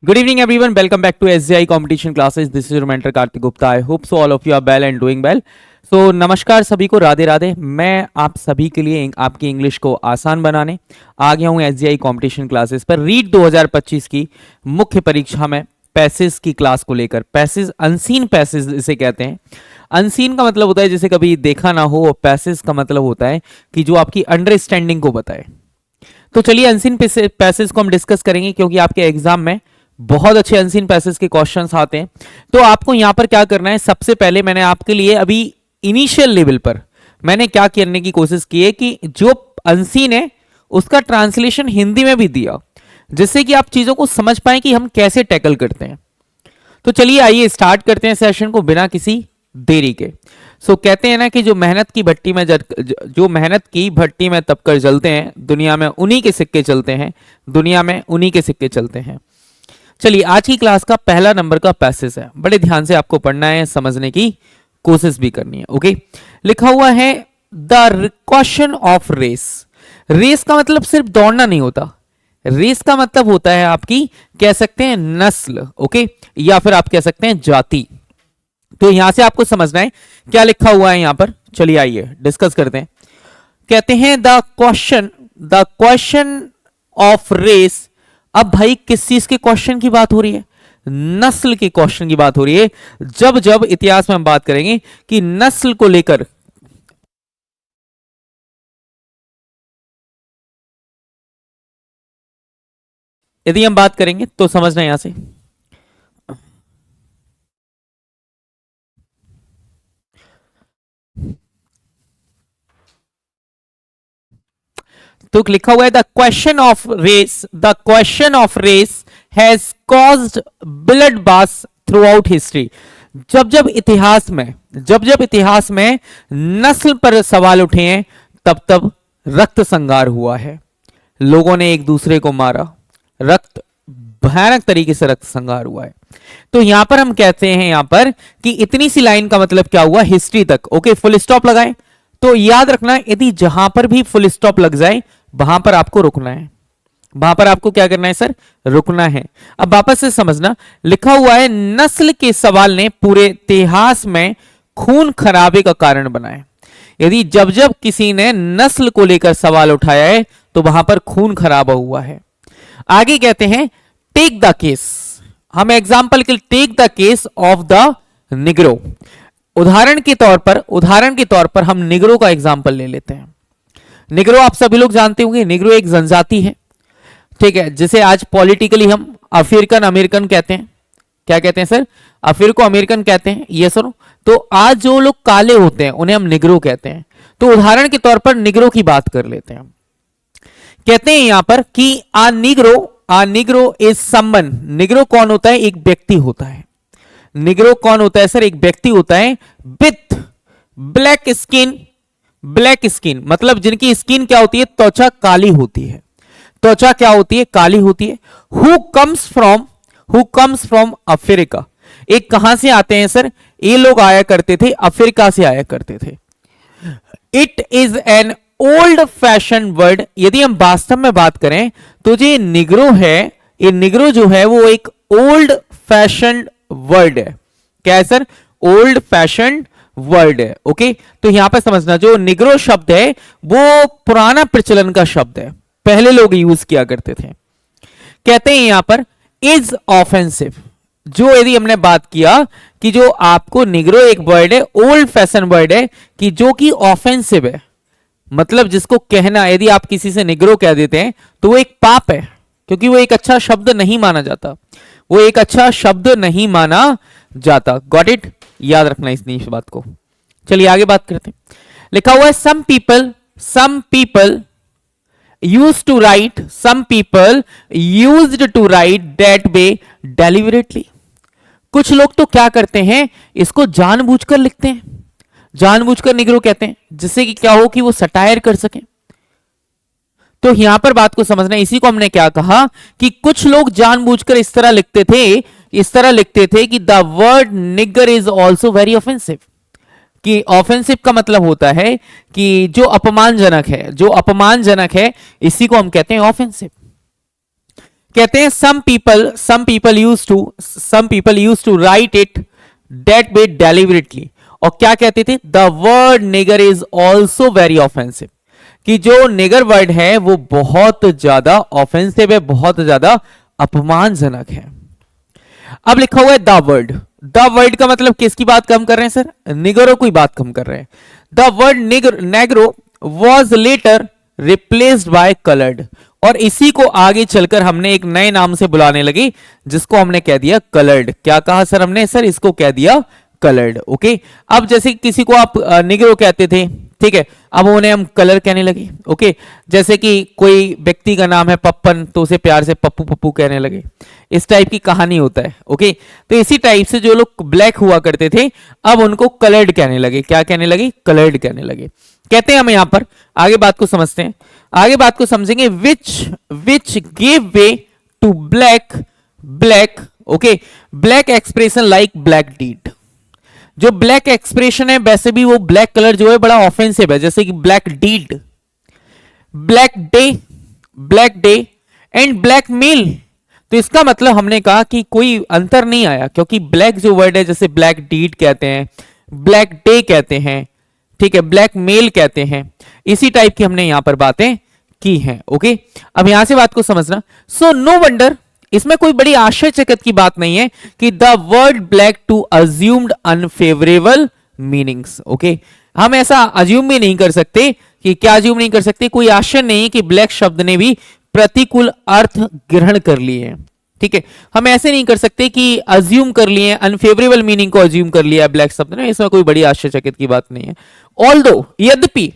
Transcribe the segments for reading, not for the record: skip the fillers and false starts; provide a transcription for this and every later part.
Good evening, everyone. Welcome back to SJI competition classes. This is your mentor Kartik Gupta. I hope so all of you are well and doing well. So नमस्कार सभी को, राधे राधे। मैं आप सभी के लिए आपकी इंग्लिश को आसान बनाने आ गया हूँ SJI competition क्लासेस पर। रीड 2025 की मुख्य परीक्षा में पैसेज की क्लास को लेकर, पैसेज अनसीन पैसेज इसे कहते हैं। अनसीन का मतलब होता है जिसे कभी देखा ना हो, और पैसेज का मतलब होता है कि जो आपकी अंडरस्टैंडिंग को बताए। तो चलिए अनसीन पैसेज को हम डिस्कस करेंगे, क्योंकि आपके एग्जाम में बहुत अच्छे अनसीन पैसेज के क्वेश्चंस आते हैं। तो आपको यहां पर क्या करना है, सबसे पहले मैंने आपके लिए अभी इनिशियल लेवल पर मैंने क्या करने की कोशिश की है कि जो अनसीन है उसका ट्रांसलेशन हिंदी में भी दिया, जिससे कि आप चीजों को समझ पाए कि हम कैसे टैकल करते हैं। तो चलिए आइए स्टार्ट करते हैं सेशन को बिना किसी देरी के। कहते हैं ना कि जो मेहनत की भट्टी में तपकर जलते हैं, दुनिया में उन्हीं के सिक्के चलते हैं, दुनिया में उन्हीं के सिक्के चलते हैं। चलिए आज की क्लास का पहला नंबर का पैसेज है, बड़े ध्यान से आपको पढ़ना है, समझने की कोशिश भी करनी है। ओके, लिखा हुआ है the question of race. Race का मतलब सिर्फ दौड़ना नहीं होता, रेस का मतलब होता है आपकी कह सकते हैं नस्ल, ओके, या फिर आप कह सकते हैं जाति। तो यहां से आपको समझना है क्या लिखा हुआ है यहां पर। चलिए आइए डिस्कस करते हैं। कहते हैं द क्वेश्चन ऑफ रेस। अब भाई किस चीज के क्वेश्चन की बात हो रही है? नस्ल के क्वेश्चन की बात हो रही है। जब जब इतिहास में हम बात करेंगे कि नस्ल को लेकर यदि हम बात करेंगे तो समझना यहां से। तो लिखा हुआ है the question of race has caused blood bath throughout history. जब जब इतिहास में नस्ल पर सवाल उठे हैं, तब तब रक्त संगार हुआ है, लोगों ने एक दूसरे को मारा, भयानक तरीके से रक्त संगार हुआ है। तो यहां पर हम कहते हैं यहां पर कि इतनी सी लाइन का मतलब क्या हुआ, हिस्ट्री तक। ओके, फुल स्टॉप लगाएं। तो याद रखना, यदि जहां पर भी फुल स्टॉप लग जाए वहां पर आपको रुकना है, वहां पर आपको क्या करना है सर, रुकना है। अब वापस से समझना, लिखा हुआ है नस्ल के सवाल ने पूरे इतिहास में खून खराबे का कारण बना है। यदि जब जब किसी ने नस्ल को लेकर सवाल उठाया है तो वहां पर खून खराबा हुआ है। आगे कहते हैं टेक द केस। हम एग्जाम्पल के take the case of the Negro. उदाहरण के तौर पर हम निग्रो का एग्जाम्पल ले लेते हैं। निग्रो आप सभी लोग जानते होंगे, निग्रो एक जनजाति है, ठीक है, जिसे आज पॉलिटिकली हम अफ्रीकन अमेरिकन कहते हैं। क्या कहते हैं सर? अफ्रीको अमेरिकन कहते हैं, ये सुनो। तो आज जो लोग काले होते हैं उन्हें हम निग्रो कहते हैं। तो उदाहरण के तौर पर निग्रो की बात कर लेते हैं। कहते हैं यहां पर कि आ निग्रो इज समवन। निग्रो कौन होता है? एक व्यक्ति होता है। निग्रो कौन होता है सर? एक व्यक्ति होता है विथ ब्लैक स्किन, मतलब जिनकी स्किन क्या होती है, त्वचा काली होती है। त्वचा क्या होती है? काली होती है। Who comes from Africa. एक कहां से आते हैं सर? ये लोग आया करते थे, अफ्रीका से आया करते थे। It is an old fashion word. यदि हम वास्तव में बात करें तो जो निग्रो है, ये निग्रो जो है वो एक ओल्ड फैशन वर्ड है। क्या है सर? ओल्ड फैशन वर्ड है। ओके, तो यहां पर समझना, जो निग्रो शब्द है वो पुराना प्रचलन का शब्द है, पहले लोग यूज किया करते थे। कहते हैं यहां पर इज ऑफेंसिव। जो यदि हमने बात किया कि जो आपको निग्रो एक वर्ड है, ओल्ड फैशन वर्ड है, कि जो कि ऑफेंसिव है, मतलब जिसको कहना, यदि आप किसी से निग्रो कह देते हैं तो वो एक पाप है, क्योंकि वो एक अच्छा शब्द नहीं माना जाता, वो एक अच्छा शब्द नहीं माना जाता। Got it? याद रखना इस बात को। चलिए आगे बात करते हैं। लिखा हुआ है some people used to write that way deliberately। कुछ लोग तो क्या करते हैं, इसको जानबूझकर लिखते हैं, जानबूझकर निग्रो कहते हैं, जिससे कि क्या हो कि वो सटायर कर सके। तो यहां पर बात को समझना, इसी को हमने क्या कहा कि कुछ लोग जानबूझकर इस तरह लिखते थे कि the word nigger is also very offensive. कि ऑफेंसिव का मतलब होता है कि जो अपमानजनक है, इसी को हम कहते हैं ऑफेंसिव। कहते हैं some people used to write it that way deliberately, और क्या कहते थे, the word nigger is also very offensive, कि जो निगर वर्ड है वो बहुत ज्यादा ऑफेंसिव है, बहुत ज्यादा अपमानजनक है। अब लिखा हुआ है द वर्ड का मतलब किसकी बात कम कर रहे हैं सर, निगरों की बात कम कर रहे हैं। The word Negro was later replaced by coloured, और इसी को आगे चलकर हमने एक नए नाम से बुलाने लगी जिसको हमने कह दिया कलर्ड। क्या कहा सर हमने, सर इसको कह दिया कलर्ड। ओके, अब जैसे किसी को आप निग्रो कहते थे, ठीक है, अब उन्हें हम कलर कहने लगे। ओके, जैसे कि कोई व्यक्ति का नाम है पप्पन तो उसे प्यार से पप्पू पप्पू कहने लगे, इस टाइप की कहानी होता है। ओके, तो इसी टाइप से जो लोग ब्लैक हुआ करते थे अब उनको कलर्ड कहने लगे। क्या कहने लगे, कलर्ड कहने लगे। कहते हैं हम यहां पर आगे बात को समझते हैं, आगे बात को समझेंगे। Which give way to black okay, black expression like black deed. जो ब्लैक एक्सप्रेशन है वैसे भी वो ब्लैक कलर जो है बड़ा ऑफेंसिव है, जैसे कि black deed, black day and blackmail. तो इसका मतलब हमने कहा कि कोई अंतर नहीं आया, क्योंकि ब्लैक जो वर्ड है जैसे ब्लैक डीड कहते हैं, ब्लैक डे कहते हैं, ठीक है, ब्लैक मेल कहते हैं, इसी टाइप की हमने यहां पर बातें की हैं। ओके, अब यहां से बात को समझना। सो नो वंडर, इसमें कोई बड़ी आश्चर्यचकित की बात नहीं है कि the word black to assumed unfavourable meanings. Okay, हम ऐसा अज्यूम भी नहीं कर सकते कि, क्या अज्यूम नहीं कर सकते, कोई आश्चर्य नहीं कि ब्लैक शब्द ने भी प्रतिकूल अर्थ ग्रहण कर लिए हैं। ठीक है, हम ऐसे नहीं कर सकते कि अज्यूम कर लिए, अनफेवरेबल मीनिंग को अज्यूम कर लिया ब्लैक शब्द ने, इसमें कोई बड़ी आश्चर्यचकित की बात नहीं है। ऑल्दो, यद्यपि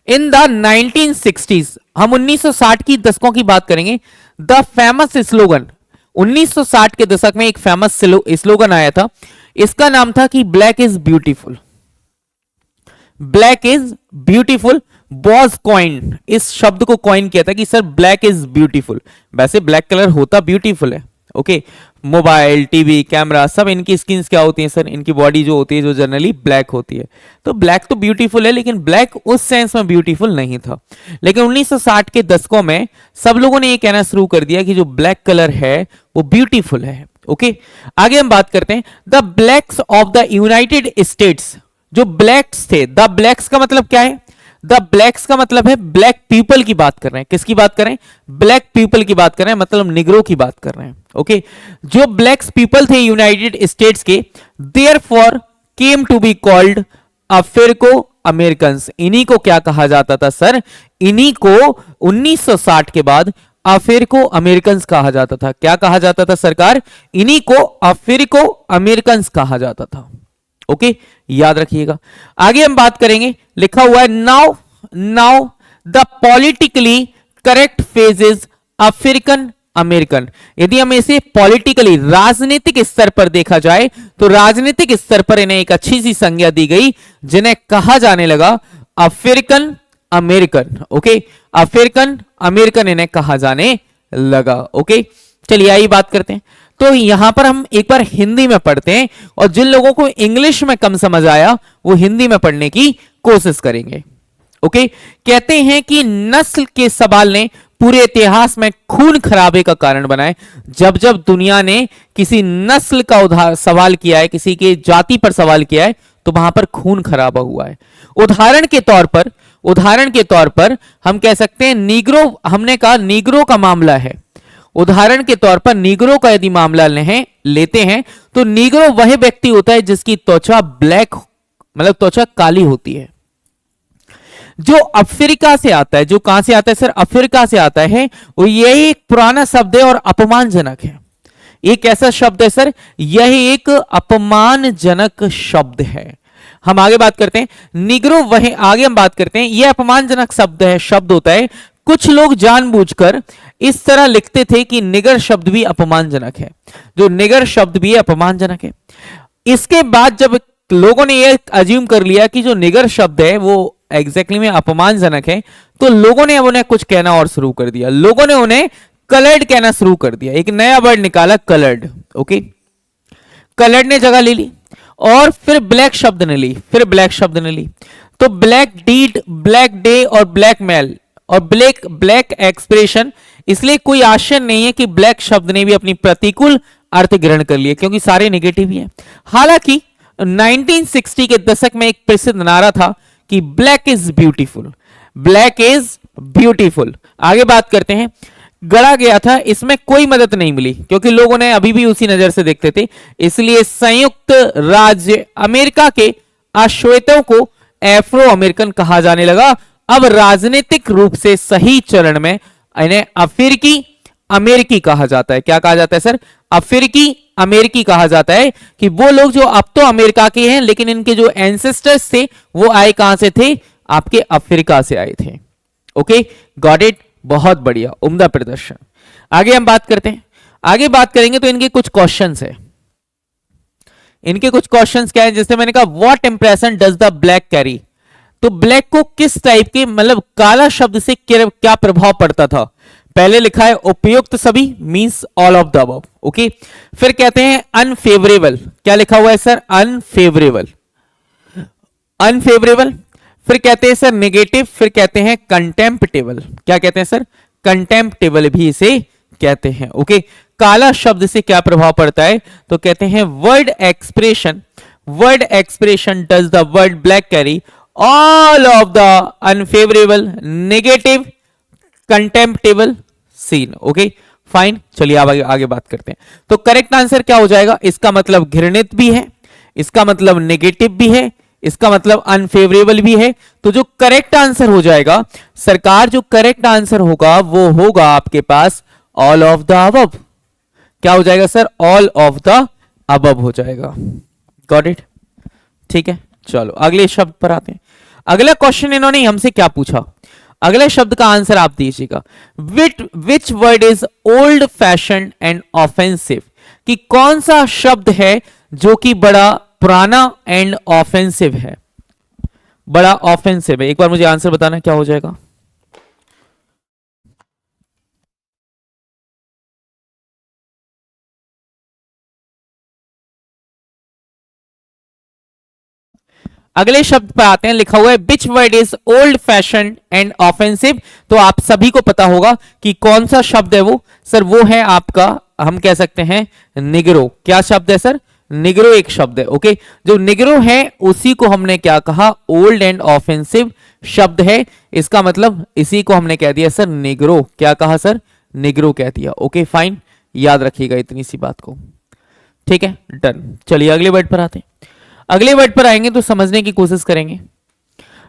इन द 1960s, हम 1960 की दशकों की बात करेंगे, द फेमस स्लोगन, 1960 के दशक में एक फेमस स्लोगन आया था, इसका नाम था कि black is beautiful, black is beautiful was coin. इस शब्द को कॉइन किया था कि सर ब्लैक इज ब्यूटीफुल। वैसे ब्लैक कलर होता ब्यूटीफुल है। ओके, मोबाइल, टीवी, कैमरा, सब इनकी स्किन्स क्या होती है सर, इनकी बॉडी जो होती है जो जनरली ब्लैक होती है। तो ब्लैक तो ब्यूटीफुल है, लेकिन ब्लैक उस सेंस में ब्यूटीफुल नहीं था। लेकिन 1960 के दशकों में सब लोगों ने ये कहना शुरू कर दिया कि जो ब्लैक कलर है वो ब्यूटीफुल है। ओके, आगे हम बात करते हैं। The blacks of the United states, जो ब्लैक्स थे, द ब्लैक्स का मतलब क्या है, द ब्लैक्स का मतलब है ब्लैक पीपल की बात कर रहे हैं। किसकी बात कर रहे हैं, ब्लैक पीपल की बात कर रहे हैं, मतलब निग्रो की बात कर रहे हैं। ओके, जो ब्लैक्स पीपल थे यूनाइटेड स्टेट्स के, therefore came to be called Afro Americans. इन्हीं को क्या कहा जाता था सर, इन्हीं को 1960 के बाद अफ्रीको अमेरिकन्स कहा जाता था। क्या कहा जाता था सरकार, इन्हीं को अफ्रीको अमेरिकन्स कहा जाता था। ओके, याद रखिएगा। आगे हम बात करेंगे, लिखा हुआ है now the politically correct phase is African American. यदि हम इसे पॉलिटिकली, राजनीतिक स्तर पर देखा जाए तो राजनीतिक स्तर पर इन्हें एक अच्छी सी संज्ञा दी गई जिन्हें कहा जाने लगा African American. Okay, African American इन्हें कहा जाने लगा। ओके, चलिए आइए बात करते हैं। तो यहां पर हम एक बार हिंदी में पढ़ते हैं, और जिन लोगों को इंग्लिश में कम समझ आया वो हिंदी में पढ़ने की कोशिश करेंगे। ओके, कहते हैं कि नस्ल के सवाल ने पूरे इतिहास में खून खराबे का कारण बना है। जब जब दुनिया ने किसी नस्ल का सवाल किया है, किसी के जाति पर सवाल किया है, तो वहां पर खून खराबा हुआ है। उदाहरण के तौर पर हम कह सकते हैं नीग्रो, हमने कहा नीग्रो का मामला है। उदाहरण के तौर पर नीग्रो का यदि मामला लेते हैं तो नीग्रो वह व्यक्ति होता है जिसकी त्वचा ब्लैक, मतलब त्वचा काली होती है, जो अफ्रीका से आता है। जो कहां से आता है सर, अफ्रीका से आता है। वो यही एक पुराना शब्द है और अपमानजनक है। एक ऐसा शब्द है सर, यह एक अपमानजनक शब्द है। हम आगे बात करते हैं, निग्रो वह, आगे हम बात करते हैं, यह अपमानजनक शब्द होता है। कुछ लोग जानबूझकर इस तरह लिखते थे कि निगर शब्द भी अपमानजनक है, जो निगर शब्द भी अपमानजनक है। इसके बाद जब लोगों ने यह अज्यूम कर लिया कि जो निगर शब्द है वो एग्जैक्टली में अपमानजनक है, तो लोगों ने अब उन्हें कुछ कहना और शुरू कर दिया। लोगों ने उन्हें कलर्ड कहना शुरू कर दिया। एक नया वर्ड निकाला, कलर्ड। ओके, कलर्ड ने जगह ले ली, और फिर ब्लैक शब्द ने ली, तो ब्लैक डीड, ब्लैक डे और ब्लैक मेल और ब्लैक एक्सप्रेशन, इसलिए कोई आश्चर्य नहीं है कि ब्लैक शब्द ने भी अपनी प्रतिकूल अर्थ ग्रहण कर लिए, क्योंकि सारे नेगेटिव ही हैं। हालांकि 1960 के दशक में एक प्रसिद्ध नारा था कि black is beautiful, black is beautiful. आगे बात करते हैं। गढ़ा गया था, इसमें कोई मदद नहीं मिली क्योंकि लोगों ने अभी भी उसी नजर से देखते थे, इसलिए संयुक्त राज्य अमेरिका के अश्वेतों को एफ्रो अमेरिकन कहा जाने लगा। अब राजनीतिक रूप से सही चरण में इन्हें अफ्रीकी अमेरिकी कहा जाता है। क्या कहा जाता है सर? अफ्रीकी अमेरिकी कहा जाता है कि वो लोग जो अब तो अमेरिका के हैं लेकिन इनके जो एंसेस्टर्स थे वो आए कहां से थे? आपके अफ्रीका से आए थे। ओके, गॉट इट, बहुत बढ़िया, उम्दा प्रदर्शन। आगे हम बात करते हैं। आगे बात करेंगे तो इनके कुछ क्वेश्चंस है। इनके कुछ क्वेश्चंस क्या है? जैसे मैंने कहा what impression does the black carry, तो ब्लैक को किस टाइप के, मतलब काला शब्द से क्या प्रभाव पड़ता था? पहले लिखा है उपयुक्त सभी, means all of the above. Okay, फिर कहते हैं अनफेवरेबल, क्या लिखा हुआ है सर? Unfavourable, unfavourable. फिर कहते हैं सर नेगेटिव, फिर कहते हैं कंटेम्प्टेबल। क्या कहते हैं सर? कंटेम्प्टेबल भी इसे कहते हैं। ओके, काला शब्द से क्या प्रभाव पड़ता है? तो कहते हैं word expression, word expression does the word black carry all of the unfavourable, negative, contemptible sense. Okay fine, चलिए अब आगे बात करते हैं। तो करेक्ट आंसर क्या हो जाएगा? इसका मतलब घृणित भी है, इसका मतलब नेगेटिव भी है, इसका मतलब अनफेवरेबल भी है। तो जो करेक्ट आंसर हो जाएगा सरकार, जो करेक्ट आंसर होगा वो होगा आपके पास ऑल ऑफ द अबव। क्या हो जाएगा sir? All of the above हो जाएगा। गॉट इट, ठीक है। चलो अगले शब्द पर आते हैं। अगला क्वेश्चन इन्होंने हमसे क्या पूछा? अगले शब्द का आंसर आप दीजिएगा। Which word is old fashion and offensive, कि कौन सा शब्द है जो कि बड़ा पुराना एंड ऑफेंसिव है, बड़ा ऑफेंसिव है। एक बार मुझे आंसर बताना क्या हो जाएगा? अगले शब्द पर आते हैं। लिखा हुआ है which word is old fashion and offensive, तो आप सभी को पता होगा कि कौन सा शब्द है वो सर? वो है आपका, हम कह सकते हैं निग्रो। क्या शब्द है सर? निग्रो एक शब्द है। ओके, जो निग्रो है उसी को हमने क्या कहा? ओल्ड एंड ऑफेंसिव शब्द है। इसका मतलब इसी को हमने कह दिया सर निग्रो। क्या कहा सर? निग्रो कह दिया। ओके फाइन, याद रखिएगा इतनी सी बात को, ठीक है, डन। चलिए अगले वर्ड पर आते हैं। अगले वर्ड पर आएंगे तो समझने की कोशिश करेंगे।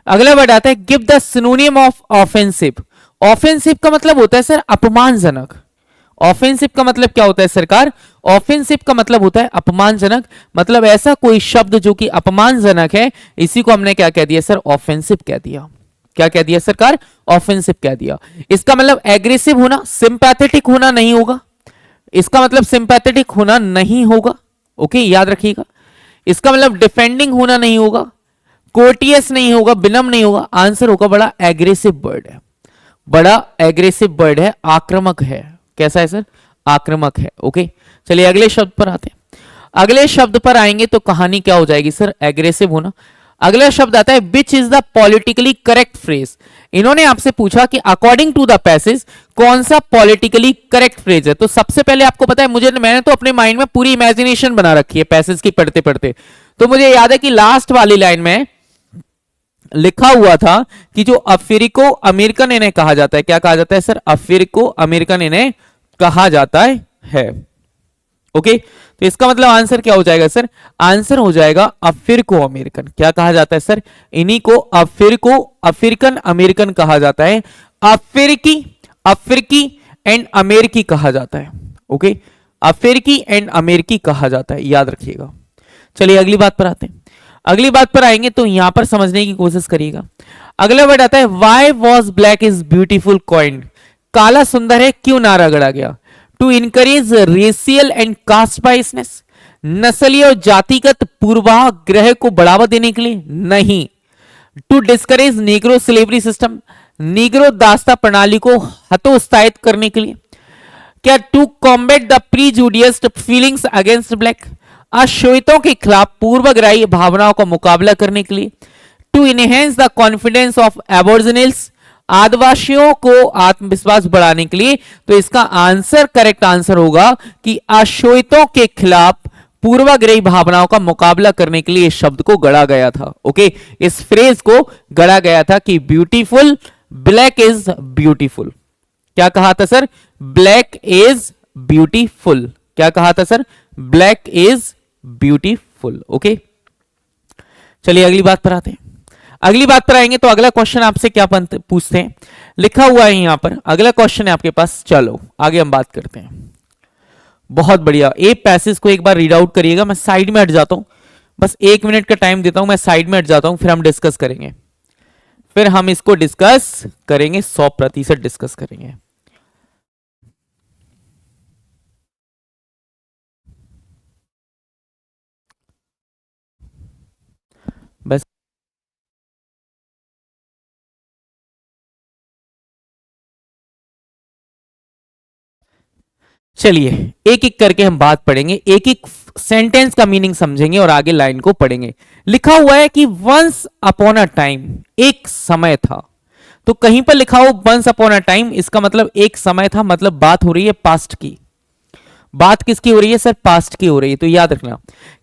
अगला वर्ड आता है give the synonym of offensive. Offensive का मतलब होता है सर अपमानजनक। ऑफेंसिव का मतलब क्या होता है सरकार? ऑफेंसिव का मतलब होता है अपमानजनक, मतलब ऐसा कोई शब्द जो कि अपमानजनक है, इसी को हमने क्या कह दिया सर? ऑफेंसिव कह दिया। क्या कह दिया सरकार? ऑफेंसिव कह दिया। इसका मतलब एग्रेसिव होना, सिंपैथेटिक होना नहीं होगा। इसका मतलब सिंपैथेटिक होना नहीं होगा। ओके, याद रखिएगा। इसका मतलब डिफेंडिंग होना नहीं होगा, कोर्टियस नहीं होगा, विनम्र नहीं होगा। आंसर होगा बड़ा एग्रेसिव बर्ड है, बड़ा एग्रेसिव बर्ड है, आक्रामक है। कैसा है सर? आक्रामक है। ओके, चलिए अगले शब्द पर आते हैं। अगले शब्द पर आएंगे तो कहानी क्या हो जाएगी सर? एग्रेसिव होना। अगला शब्द आता है which is the politically correct phrase. इन्होंने आपसे पूछा कि अकॉर्डिंग टू द पैसेज कौन सा पॉलिटिकली करेक्ट फ्रेज है। तो सबसे पहले आपको पता है, मैंने तो अपने माइंड में पूरी इमेजिनेशन बना रखी है पैसेज की पढ़ते पढ़ते। तो मुझे याद है कि लास्ट वाली लाइन में लिखा हुआ था कि जो अफ्रीको अमेरिकन इन्हें कहा जाता है, क्या कहा जाता है सर? अफ्रीको अमेरिकन इन्हें कहा जाता है। ओके, तो इसका मतलब आंसर क्या हो जाएगा सर? आंसर हो जाएगा अफ्रीको अमेरिकन। क्या कहा जाता है सर? इन्हीं को अफ्रीकन अमेरिकन कहा जाता है। अफ्रीकी एंड अमेरिकी कहा जाता है। ओके, अफ्रीकी एंड अमेरिकी कहा जाता है, याद रखिएगा। चलिए अगली बात पर आते हैं। अगली बात पर आएंगे तो यहां पर समझने की कोशिश करिएगा। अगला वर्ड आता है why was black is beautiful coined. काला सुंदर है क्यों नारा गढ़ा गया? To encourage racial and caste biasness, नस्लीय और जातिगत पूर्वाग्रह को बढ़ावा देने के लिए नहीं। To discourage Negro slavery system, Negro दास्ता प्रणाली को हतोत्साहित करने के लिए। क्या to combat the prejudiced feelings against black, अश्वेतों के खिलाफ पूर्वग्राही भावनाओं का मुकाबला करने के लिए। To enhance the confidence of aboriginals, आदिवासियों को आत्मविश्वास बढ़ाने के लिए। तो इसका आंसर, करेक्ट आंसर होगा कि अशोषितों के खिलाफ पूर्वाग्रही भावनाओं का मुकाबला करने के लिए इस शब्द को गढ़ा गया था। ओके, इस फ्रेज को गढ़ा गया था कि ब्यूटीफुल, ब्लैक इज ब्यूटीफुल। क्या कहा था सर? Black is beautiful. क्या कहा था sir? Black is beautiful. Okay, चलिए अगली बात पर आते हैं। अगली बात पर आएंगे तो अगला क्वेश्चन आपसे क्या पूछते हैं, लिखा हुआ है यहां पर, अगला क्वेश्चन है आपके पास। चलो आगे हम बात करते हैं। बहुत बढ़िया, ए पैसेज को एक बार रीड आउट करिएगा। मैं साइड में हट जाता हूं, बस 1 मिनट का टाइम देता हूं, मैं साइड में हट जाता हूं, फिर हम डिस्कस करेंगे। फिर हम इसको डिस्कस करेंगे, 100% डिस्कस करेंगे। बस चलिए एक एक करके हम बात पढ़ेंगे, एक एक सेंटेंस का मीनिंग समझेंगे और आगे लाइन को पढ़ेंगे। लिखा हुआ है कि वंस अपॉन अ टाइम, एक समय था। तो कहीं पर लिखा हो वंस अपॉन अ टाइम, इसका मतलब एक समय था, मतलब बात हो रही है पास्ट की। बात किसकी हो रही है सर? पास्ट की हो रही है। तो याद रखना,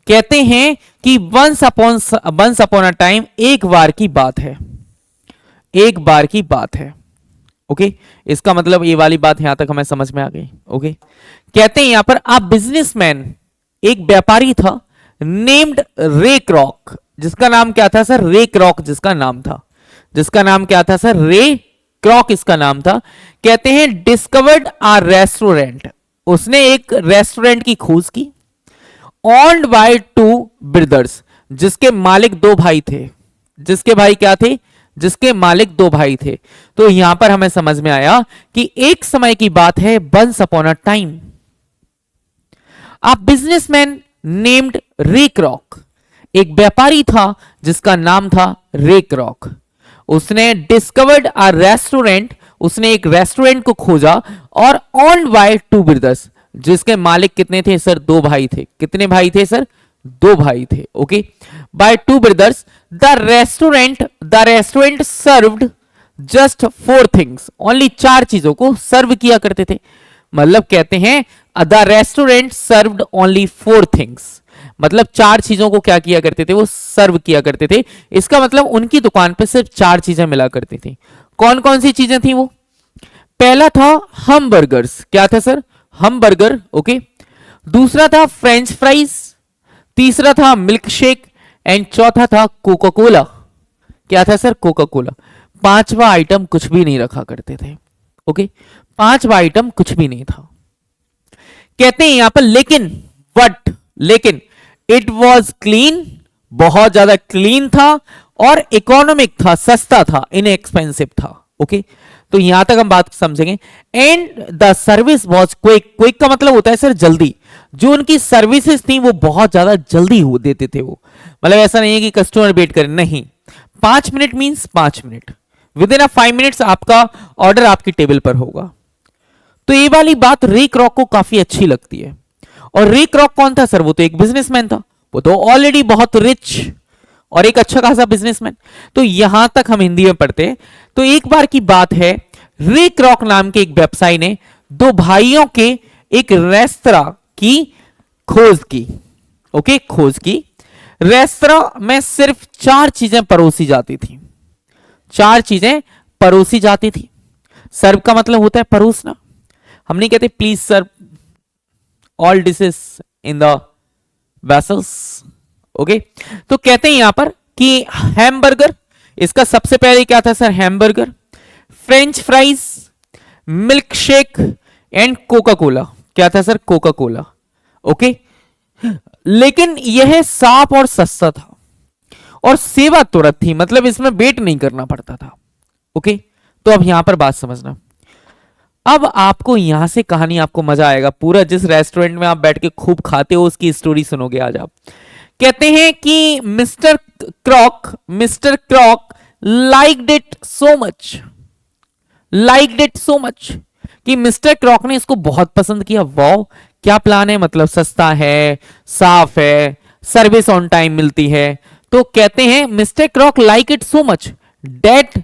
कहते हैं कि वंस अपॉन अ टाइम एक बार की बात है, एक बार की बात है। ओके, इसका मतलब ये वाली बात यहां तक हमें समझ में आ गई। ओके, कहते हैं यहां पर अ बिजनेसमैन, एक व्यापारी था, नेम्ड रे क्रॉक, जिसका नाम क्या था सर? रे क्रॉक जिसका नाम था, जिसका नाम क्या था सर? रे क्रॉक इसका नाम था। कहते हैं डिस्कवर्ड अ रेस्टोरेंट, उसने एक रेस्टोरेंट की खोज की। ऑन्ड बाय 2 ब्रदर्स, जिसके मालिक 2 भाई थे। जिसके भाई क्या थे? जिसके मालिक 2 भाई थे। तो यहां पर हमें समझ में आया कि एक समय की बात है, once upon a time. A businessman named Ray Kroc, एक व्यापारी था जिसका नाम था रे क्रॉक। उसने डिस्कवर्ड अ रेस्टोरेंट, उसने एक रेस्टोरेंट को खोजा। और ऑन्ड बाय 2 ब्रदर्स, जिसके मालिक कितने थे सर? 2 भाई थे। कितने भाई थे सर? 2 भाई थे। Okay, by 2 brothers the restaurant served just 4 things, only 4 चीजों को सर्व किया करते थे। मतलब कहते हैं the restaurant served only 4 things, मतलब 4 चीजों को क्या किया करते थे? वो सर्व किया करते थे। इसका मतलब उनकी दुकान पे सिर्फ 4 चीजें मिला करती थी। कौन कौन सी चीजें थी वो? पहला था हम बर्गर्स। क्या था सर? हम बर्गर। ओके, दूसरा था फ्रेंच फ्राइज, तीसरा था मिल्क शेक, एंड चौथा था कोका कोला। क्या था सर? Coca Cola. 5वां आइटम कुछ भी नहीं रखा करते थे। ओके, 5वां आइटम कुछ भी नहीं था। कहते हैं यहां पर लेकिन, लेकिन इट वॉज क्लीन, बहुत ज्यादा क्लीन था, और इकोनॉमिक था, सस्ता था, इनएक्सपेंसिव था। ओके, तो यहां तक हम बात समझेंगे। And the service was quick, quick का मतलब होता है सर जल्दी। जो उनकी सर्विसेज थी वो बहुत ज्यादा जल्दी हो देते थे वो, मतलब ऐसा नहीं है कि कस्टमर वेट करे, नहीं। 5 minute means 5 minute, with in 5 minutes आपका ऑर्डर आपकी टेबल पर होगा। तो ये वाली बात रे क्रॉक को काफी अच्छी लगती है। और रे क्रॉक कौन था सर? वो तो एक बिजनेसमैन था, वो तो ऑलरेडी बहुत रिच और एक अच्छा खासा बिजनेसमैन। तो यहां तक हम हिंदी में पढ़ते हैं। तो एक बार की बात है, रे क्रॉक नाम के एक व्यवसायी ने 2 भाइयों के एक रेस्तरा की खोज की। ओके, खोज की। रेस्तरा में सिर्फ 4 चीजें परोसी जाती थी, 4 चीजें परोसी जाती थी। सर्व का मतलब होता है परोसना। हम नहीं कहते please serve all dishes in the vessels. Okay, तो कहते हैं यहां पर कि हैमबर्गर, इसका सबसे पहले क्या था sir? Hamburger, French fries, milk shake, and Coca Cola. क्या था सर? Coca Cola. ओके, लेकिन यह साफ और सस्ता था, और सेवा तुरंत थी, मतलब इसमें वेट नहीं करना पड़ता था। ओके, तो अब यहां पर बात समझना। अब आपको यहां से कहानी, आपको मजा आएगा पूरा। जिस रेस्टोरेंट में आप बैठ के खूब खाते हो उसकी स्टोरी सुनोगे आज आप। कहते हैं कि mister Kroc liked it so much, liked it so much, कि मिस्टर क्रॉक ने इसको बहुत पसंद किया। वाओ, क्या प्लान है, मतलब सस्ता है, साफ है, सर्विस ऑन टाइम मिलती है। तो कहते हैं mister Kroc like it so much that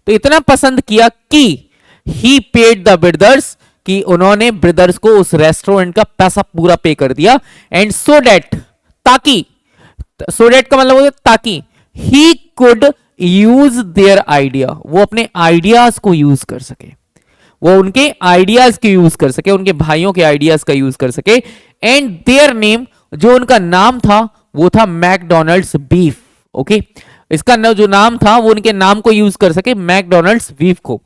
तो इतना पसंद किया कि ही पेड द बिल्डर्स, कि उन्होंने ब्रदर्स को उस रेस्टोरेंट का पैसा पूरा पे कर दिया। एंड सो डेट, ताकि, सो डेट का मतलब होता है ताकि, he could use their idea, वो अपने आइडियाज को यूज कर सके, वो उनके आइडियाज को यूज कर सके, उनके भाइयों के आइडियाज का यूज कर सके। एंड देयर नेम, जो उनका नाम था वो था मैकडोनल्ड्स बीफ। ओके, इसका जो नाम था वो उनके नाम को यूज कर सके, मैकडोनल्ड्स बीफ को।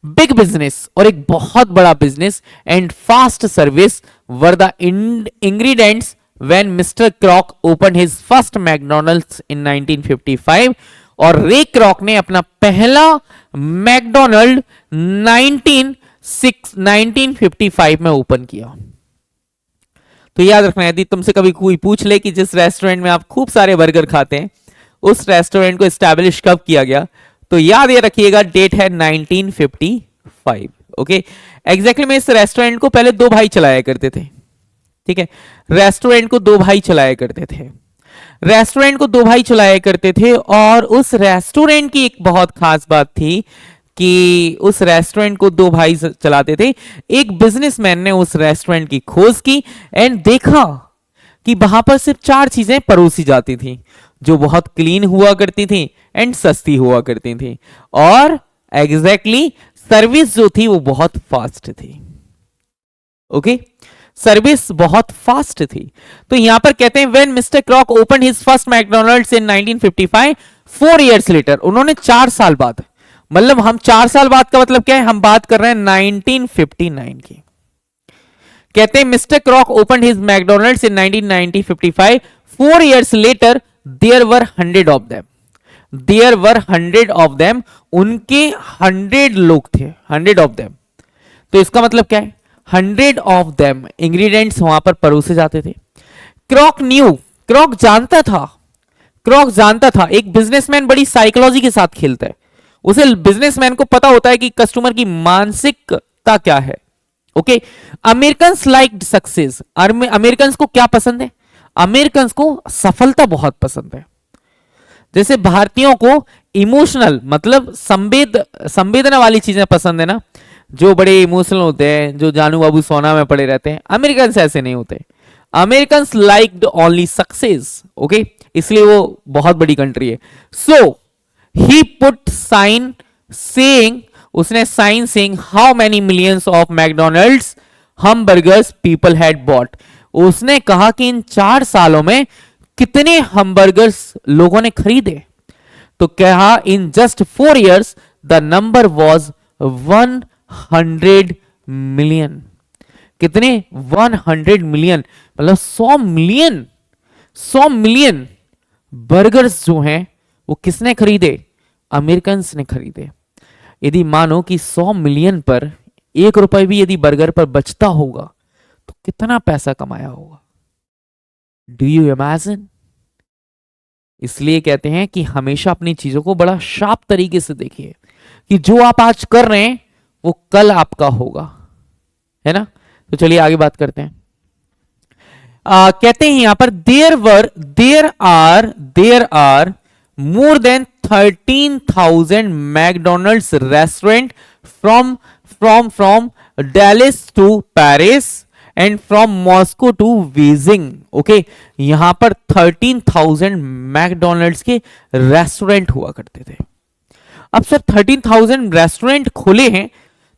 बिग बिजनेस, और एक बहुत बड़ा business, and fast service were the ingredients when mister Kroc open his first McDonald's in 1955। और रे क्रॉक ने अपना पहला मैकडोनल्ड 1955 में ओपन किया। तो याद रखना, यदि तुमसे कभी कोई पूछ ले कि जिस रेस्टोरेंट में आप खूब सारे बर्गर खाते हैं उस रेस्टोरेंट को एस्टैब्लिश कब किया गया, तो याद ये रखिएगा डेट है 1955। ओके, एग्जैक्टली में इस रेस्टोरेंट को पहले दो भाई चलाया करते थे। ठीक है, रेस्टोरेंट को दो भाई चलाया करते थे, रेस्टोरेंट को दो भाई चलाया करते थे। और उस रेस्टोरेंट की एक बहुत खास बात थी कि उस रेस्टोरेंट को दो भाई चलाते थे। एक बिजनेसमैन ने उस रेस्टोरेंट की खोज की एंड देखा कि वहां पर सिर्फ चार चीजें परोसी जाती थी जो बहुत क्लीन हुआ करती थी एंड सस्ती हुआ करती थी, और एग्जैक्टली सर्विस जो थी वो बहुत फास्ट थी। ओके, सर्विस बहुत फास्ट थी। तो यहां पर कहते हैं when mister Kroc open his first McDonald's in 1955, 4 years later, उन्होंने 4 साल बाद, मतलब हम 4 साल बाद का मतलब क्या है, हम बात कर रहे हैं 1959 की। कहते हैं mister Kroc open his McDonald's in 1955, 4 years later there were 100 of them, there were 100 of them, उनके 100 लोग थे, 100 ऑफ देम। तो इसका मतलब क्या है, 100 ऑफ देम इंग्रेडिएंट्स वहां पर परोसे जाते थे। क्रॉक न्यू, क्रॉक जानता था, क्रॉक जानता था, एक बिजनेसमैन बड़ी साइकोलॉजी के साथ खेलता है, उसे बिजनेसमैन को पता होता है कि कस्टमर की मानसिकता क्या है। Okay, American like success, American को क्या पसंद है, अमेरिकन को सफलता बहुत पसंद है। जैसे भारतीयों को इमोशनल मतलब संवेदना वाली चीजें पसंद है ना, जो बड़े इमोशनल होते हैं, जो जानू बाबू सोना में पड़े रहते हैं, अमेरिकन ऐसे नहीं होते। American like only success. Okay, इसलिए वो बहुत बड़ी कंट्री है। So he put sign saying, उसने sign saying how many millions of McDonald's hamburgers people had bought, उसने कहा कि इन 4 सालों में कितने हमबर्गर्स लोगों ने खरीदे। तो कहा in just 4 years the number was 100 million. कितने, 100 मिलियन, मतलब 100 मिलियन, 100 मिलियन बर्गर्स जो हैं वो किसने खरीदे, अमेरिकन ने खरीदे। यदि मानो कि 100 मिलियन पर 1 रुपए भी यदि बर्गर पर बचता होगा तो कितना पैसा कमाया होगा, डू यू इमेजिन। इसलिए कहते हैं कि हमेशा अपनी चीजों को बड़ा शार्प तरीके से देखिए कि जो आप आज कर रहे हैं वो कल आपका होगा, है ना। तो चलिए आगे बात करते हैं। कहते हैं यहां पर there are more than 13,000 McDonald's restaurant from Dallas to Paris and from Moscow to Beijing. Okay, यहां पर 13,000 मैकडोनल्ड्स के रेस्टोरेंट हुआ करते थे। अब सर 13,000 रेस्टोरेंट खोले हैं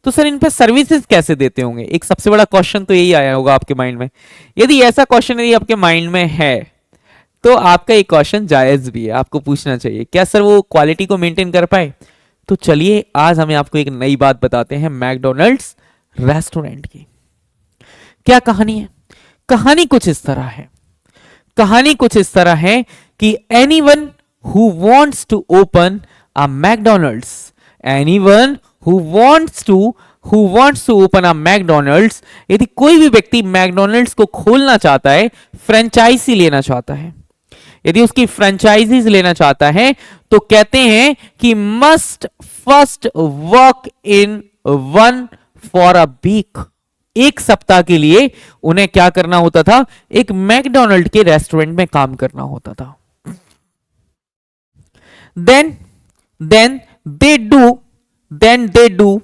तो सर इन पे सर्विसेज कैसे देते होंगे, एक सबसे बड़ा क्वेश्चन तो यही आया होगा आपके माइंड में। यदि ऐसा क्वेश्चन यदि आपके माइंड में है तो आपका एक क्वेश्चन जायज भी है, आपको पूछना चाहिए, क्या सर वो क्वालिटी को मेंटेन कर पाए। तो चलिए आज हमें आपको एक नई बात बताते हैं मैकडोनल्ड्स रेस्टोरेंट की। क्या कहानी है, कहानी कुछ इस तरह है, कहानी कुछ इस तरह है कि anyone who wants to open a McDonald's, anyone who wants to open a McDonald's, यदि कोई भी व्यक्ति मैकडोनल्ड्स को खोलना चाहता है, फ्रेंचाइजी लेना चाहता है, यदि उसकी फ्रेंचाइजीज लेना चाहता है तो कहते हैं कि must first work in one for a week, एक सप्ताह के लिए उन्हें क्या करना होता था, एक मैकडोनल्ड के रेस्टोरेंट में काम करना होता था। Then they do then they do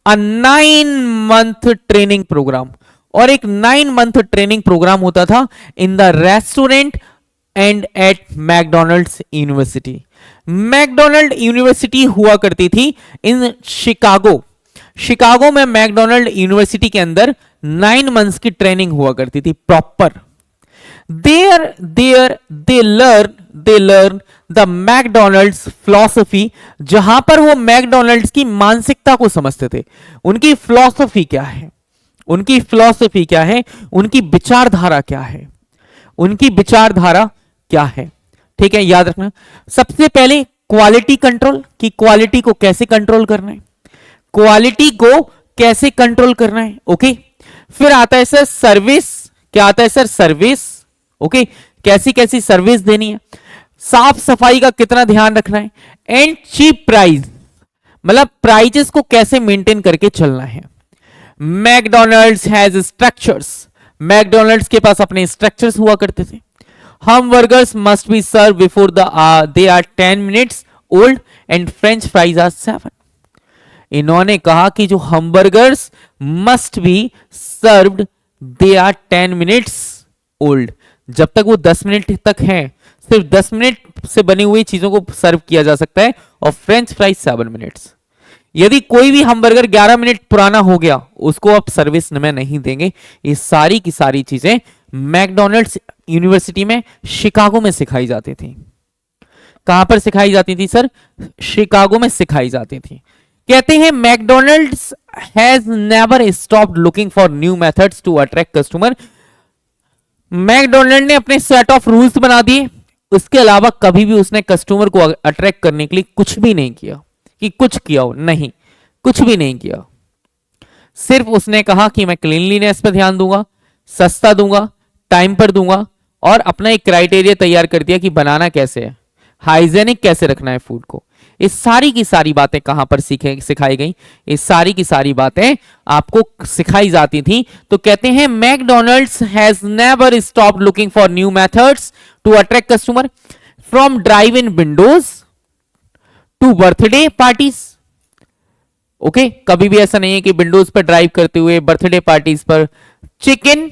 a 9 month training program, और एक 9 month ट्रेनिंग प्रोग्राम होता था in the restaurant and at McDonald's university. McDonald university हुआ करती थी इन शिकागो। शिकागो में मैकडोनल्ड यूनिवर्सिटी के अंदर 9 months की ट्रेनिंग हुआ करती थी proper. There they learn the McDonald's philosophy, जहां पर वो मैकडोनल्ड्स की मानसिकता को समझते थे। उनकी फिलॉसफी क्या है, उनकी फिलॉसफी क्या है, उनकी विचारधारा क्या है, उनकी विचारधारा क्या है। ठीक है, याद रखना। सबसे पहले क्वालिटी कंट्रोल, की क्वालिटी को कैसे कंट्रोल करना है, क्वालिटी को कैसे कंट्रोल करना है। ओके, फिर आता है सर सर्विस। क्या आता है सर? सर्विस। ओके, कैसी कैसी सर्विस देनी है, साफ सफाई का कितना ध्यान रखना है, एंड चीप प्राइस, मतलब प्राइजेस को कैसे मेंटेन करके चलना है। मैकडोनल्ड्स हैज स्ट्रक्चर्स, मैकडोनल्ड्स के पास अपने स्ट्रक्चर्स हुआ करते थे। hamburgers must be served before they are 10 minutes old and french fries are 7। इन्होंने कहा कि जो hamburgers must be served they are 10 minutes old, जब तक वो 10 मिनट तक हैं सिर्फ 10 मिनट से बनी हुई चीजों को सर्व किया जा सकता है, और फ्रेंच फ्राइज 7 मिनट्स। यदि कोई भी हमबर्गर 11 मिनट पुराना हो गया उसको आप सर्विस में नहीं देंगे। ये सारी की सारी चीजें मैकडोनल्ड्स यूनिवर्सिटी में शिकागो में सिखाई जाती थी। कहां पर सिखाई जाती थी सर? शिकागो में सिखाई जाती थी। कहते हैं McDonald's has never stopped looking for new methods to attract customer. McDonald ने अपने सेट ऑफ रूल्स बना दिए, उसके अलावा कभी भी उसने कस्टमर को अट्रैक्ट करने के लिए कुछ भी नहीं किया कि कुछ किया हो, नहीं, कुछ भी नहीं किया। सिर्फ उसने कहा कि मैं क्लीनलीनेस पे ध्यान दूंगा, सस्ता दूंगा, टाइम पर दूंगा, और अपना एक क्राइटेरिया तैयार कर दिया कि बनाना कैसे है, हाइजेनिक कैसे रखना है फूड को। इस सारी की सारी बातें कहां पर सिखाई गई? इस सारी की सारी बातें आपको सिखाई जाती थी। तो कहते हैं McDonald's has never stopped looking for new methods to attract customer, from drive in windows to birthday parties. Okay, कभी भी ऐसा नहीं है कि विंडोज पर ड्राइव करते हुए बर्थडे पार्टीज पर। Chicken,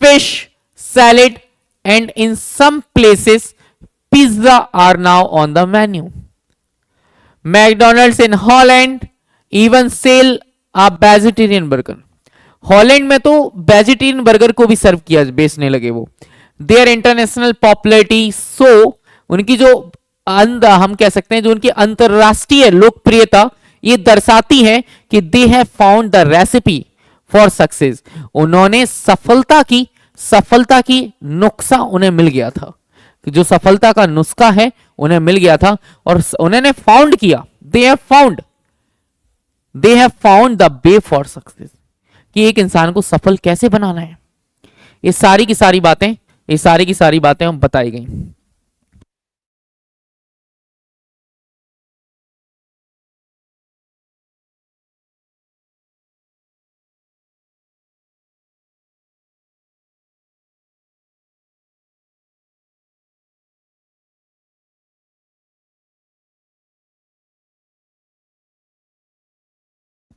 fish, salad and in some places pizza are now on the menu. McDonald's in Holland even sell a vegetarian burger. Holland में तो वेजिटेरियन बर्गर को भी सर्व किया, बेचने लगे वो। देयर इंटरनेशनल पॉपुलैरिटी, सो उनकी जो हम कह सकते हैं जो उनकी अंतरराष्ट्रीय लोकप्रियता ये दर्शाती है कि they have found the recipe for success. उन्होंने सफलता की नुस्खा उन्हें मिल गया था, कि जो सफलता का नुस्खा है उन्हें मिल गया था, और उन्होंने फाउंड किया, they have found the way for success, कि एक इंसान को सफल कैसे बनाना है। ये सारी की सारी बातें हम बताई गई।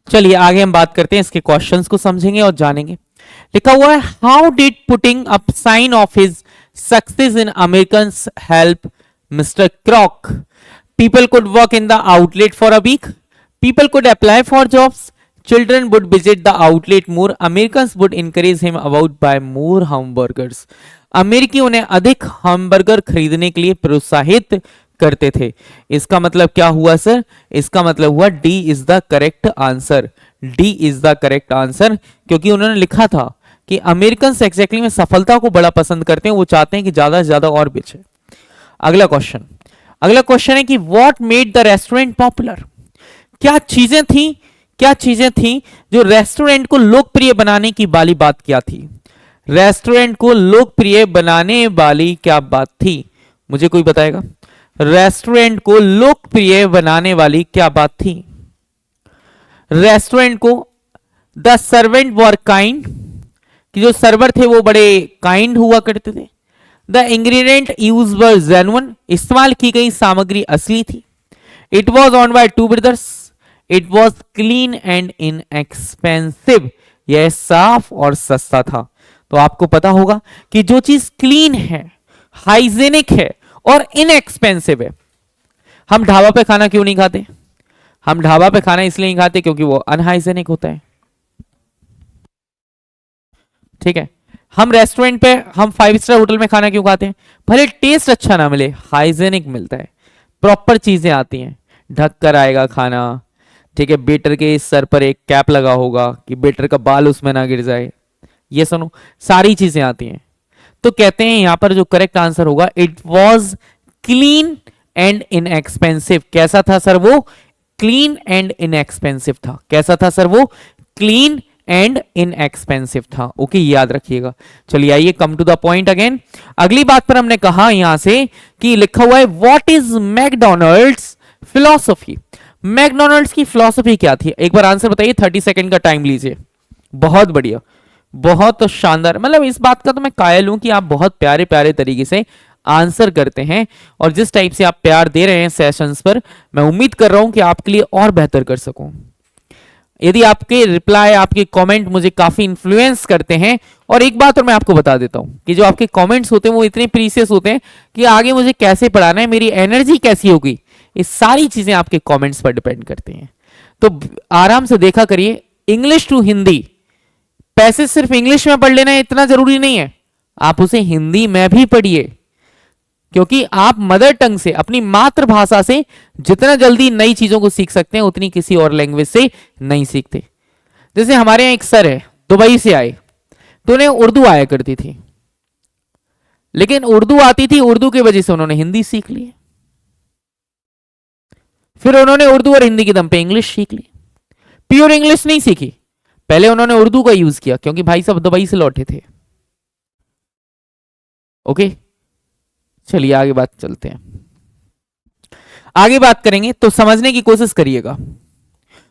चलिए आगे हम बात करते हैं, इसके क्वेश्चंस को समझेंगे और जानेंगे। लिखा हुआ है, how did putting up sign of his success in American help mister Kroc? People could work in the outlet for a week, people could apply for jobs, children would visit the outlet more, Americans would encourage him about buy more hamburgers। अमेरिकी उन्हें अधिक hamburger खरीदने के लिए प्रोत्साहित करते थे। इसका मतलब क्या हुआ सर? इसका मतलब हुआ D is the correct answer. D is the correct answer, क्योंकि उन्होंने लिखा था कि अमेरिकन एक्जैक्टली में सफलता को बड़ा पसंद करते हैं, वो चाहते हैं कि ज्यादा से ज्यादा और बेचे। अगला क्वेश्चन है कि what made the restaurant popular? क्या चीजें थी जो रेस्टोरेंट को लोकप्रिय बनाने की वाली बात क्या थी? रेस्टोरेंट को लोकप्रिय बनाने वाली क्या बात थी? मुझे कोई बताएगा? रेस्टोरेंट को लोकप्रिय बनाने वाली क्या बात थी? रेस्टोरेंट को द सर्वेंट वर काइंड, कि जो सर्वर थे वो बड़े काइंड हुआ करते थे। The ingredient use were genuine, इस्तेमाल की गई सामग्री असली थी। It was on by two brothers, it was clean and inexpensive, यह साफ और सस्ता था। तो आपको पता होगा कि जो चीज क्लीन है, हाइजेनिक है और इनएक्सपेंसिव है। हम ढाबा पे खाना क्यों नहीं खाते? हम ढाबा पे खाना इसलिए नहीं खाते क्योंकि वो अनहाइजेनिक होता है। ठीक है, हम रेस्टोरेंट पे, हम 5 स्टार होटल में खाना क्यों खाते हैं? भले टेस्ट अच्छा ना मिले, हाइजेनिक मिलता है, प्रॉपर चीजें आती हैं, ढक कर आएगा खाना। ठीक है, बेटर के सर पर एक कैप लगा होगा कि बेटर का बाल उसमें ना गिर जाए, ये सुनो, सारी चीजें आती हैं। तो कहते हैं यहां पर जो करेक्ट आंसर होगा, it was clean and inexpensive. कैसा था सर वो? क्लीन एंड इनएक्सपेंसिव था। कैसा था सर वो? क्लीन एंड इनएक्सपेंसिव था। ओके, याद रखिएगा। चलिए आइए, come to the point again. अगली बात पर हमने कहा यहां से कि लिखा हुआ है what is McDonald's philosophy. McDonald's की फिलॉसफी क्या थी? एक बार आंसर बताइए, 30 सेकंड का टाइम लीजिए। बहुत बढ़िया, बहुत शानदार। मतलब इस बात का तो मैं कायल हूं कि आप बहुत प्यारे प्यारे तरीके से आंसर करते हैं, और जिस टाइप से आप प्यार दे रहे हैं सेशंस पर, मैं उम्मीद कर रहा हूं कि आपके लिए और बेहतर कर सकूं। यदि आपके रिप्लाई, आपके कमेंट मुझे काफी इन्फ्लुएंस करते हैं, और एक बात और मैं आपको बता देता हूं कि जो आपके कमेंट्स होते हैं वो इतने प्रीसियस होते हैं कि आगे मुझे कैसे पढ़ाना है, मेरी एनर्जी कैसी होगी, ये सारी चीजें आपके कमेंट्स पर डिपेंड करती हैं। तो आराम से देखा करिए। इंग्लिश टू हिंदी, पैसेज सिर्फ इंग्लिश में पढ़ लेना इतना जरूरी नहीं है, आप उसे हिंदी में भी पढ़िए, क्योंकि आप मदर टंग से, अपनी मातृभाषा से जितना जल्दी नई चीजों को सीख सकते हैं, उतनी किसी और लैंग्वेज से नहीं सीखते। जैसे हमारे यहां एक सर है, दुबई से आए, तो उन्हें उर्दू आया करती थी, लेकिन उर्दू आती थी, उर्दू की वजह से उन्होंने हिंदी सीख ली, फिर उन्होंने उर्दू और हिंदी के दम पे इंग्लिश सीख ली। प्योर इंग्लिश नहीं सीखी, पहले उन्होंने उर्दू का यूज किया, क्योंकि भाई साहब दुबई से लौटे थे। ओके, चलिए आगे बात चलते हैं, आगे बात करेंगे, तो समझने की कोशिश करिएगा।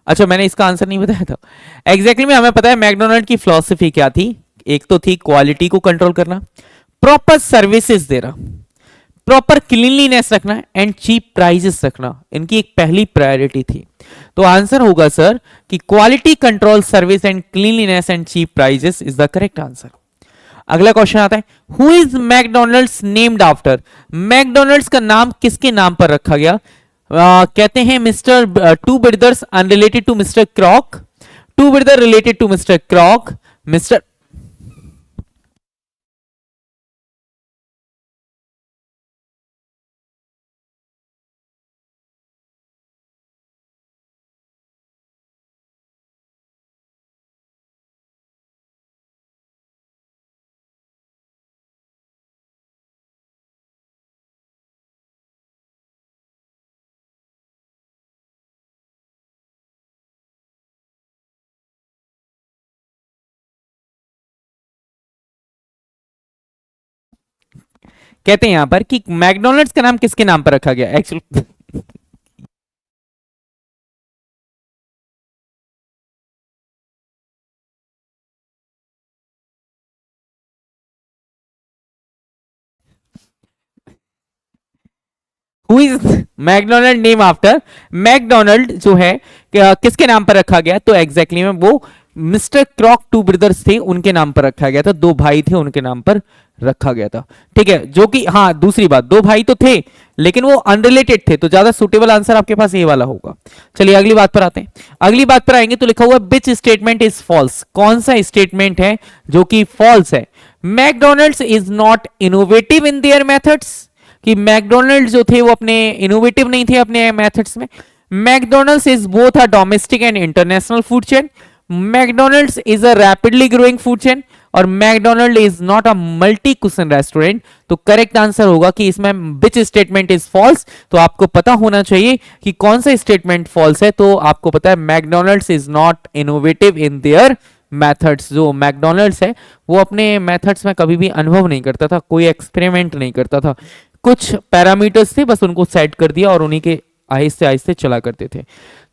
अच्छा, मैंने इसका आंसर नहीं बताया था। एग्जैक्टली में हमें पता है मैकडोनल्ड की फिलॉसफी क्या थी। एक तो थी क्वालिटी को कंट्रोल करना, प्रॉपर सर्विसेज देना, प्रॉपर क्लीनलीनेस रखना एंड चीप प्राइसेस रखना, इनकी एक पहली प्रायोरिटी थी। तो आंसर होगा सर कि quality control, service and cleanliness and cheap prices is the correct answer. अगला क्वेश्चन आता है, who is McDonald's named after. मैकडोनल्ड्स का नाम किसके नाम पर रखा गया? कहते हैं mister two brothers unrelated to mister Kroc, two brother related to mister Kroc, mister, कहते हैं यहां पर कि मैकडोनल्ड्स का नाम किसके नाम पर रखा गया actually. Who is McDonald name after, McDonald जो है किसके नाम पर रखा गया? तो एग्जैक्टली में वो मिस्टर क्रॉक टू ब्रदर्स थे, उनके नाम पर रखा गया था, दो भाई थे उनके नाम पर रखा गया था। ठीक है, जो कि हाँ, दूसरी बात, दो भाई तो थे लेकिन वो अनरिलेटेड थे, तो ज्यादा सुटेबल आंसर आपके पास ये वाला होगा। चलिए अगली बात पर आते हैं। अगली बात पर आएंगे तो लिखा हुआ विच स्टेटमेंट इज फॉल्स। कौन सा स्टेटमेंट है जो कि फॉल्स है? McDonald's is not innovative in their methods, कि मैकडोनल्ड्स जो थे वो अपने इनोवेटिव नहीं थे अपने मेथड्स में। McDonald's is both a domestic and international food chain, McDonald's is a rapidly growing food chain, और McDonald is not a multi cuisine restaurant. तो करेक्ट आंसर होगा कि इसमें विच स्टेटमेंट इज फॉल्स। तो आपको पता होना चाहिए कि कौन सा स्टेटमेंट फॉल्स है। तो आपको पता है McDonald's is not innovative in their methods. जो मैकडोनल्ड्स है वो अपने मेथड्स में कभी भी अनुभव नहीं करता था, कोई एक्सपेरिमेंट नहीं करता था, कुछ पैरामीटर्स थे बस उनको सेट कर दिया और उन्हीं के आहिस्ते आहिस्ते चला करते थे।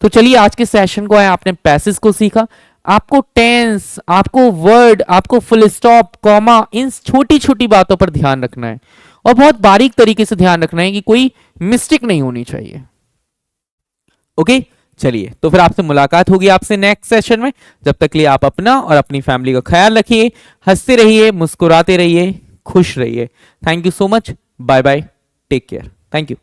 तो चलिए आज के सेशन को है, आपने पैसेज को सीखा, आपको टेंस, आपको वर्ड, आपको फुल स्टॉप, कॉमा, इन छोटी छोटी बातों पर ध्यान रखना है और बहुत बारीक तरीके से ध्यान रखना है कि कोई मिस्टेक नहीं होनी चाहिए। ओके, चलिए, तो फिर आपसे मुलाकात होगी आपसे नेक्स्ट सेशन में। जब तक के लिए आप अपना और अपनी फैमिली का ख्याल रखिए, हंसते रहिए, मुस्कुराते रहिए, खुश रहिए। Thank you so much, bye bye, take care, thank you.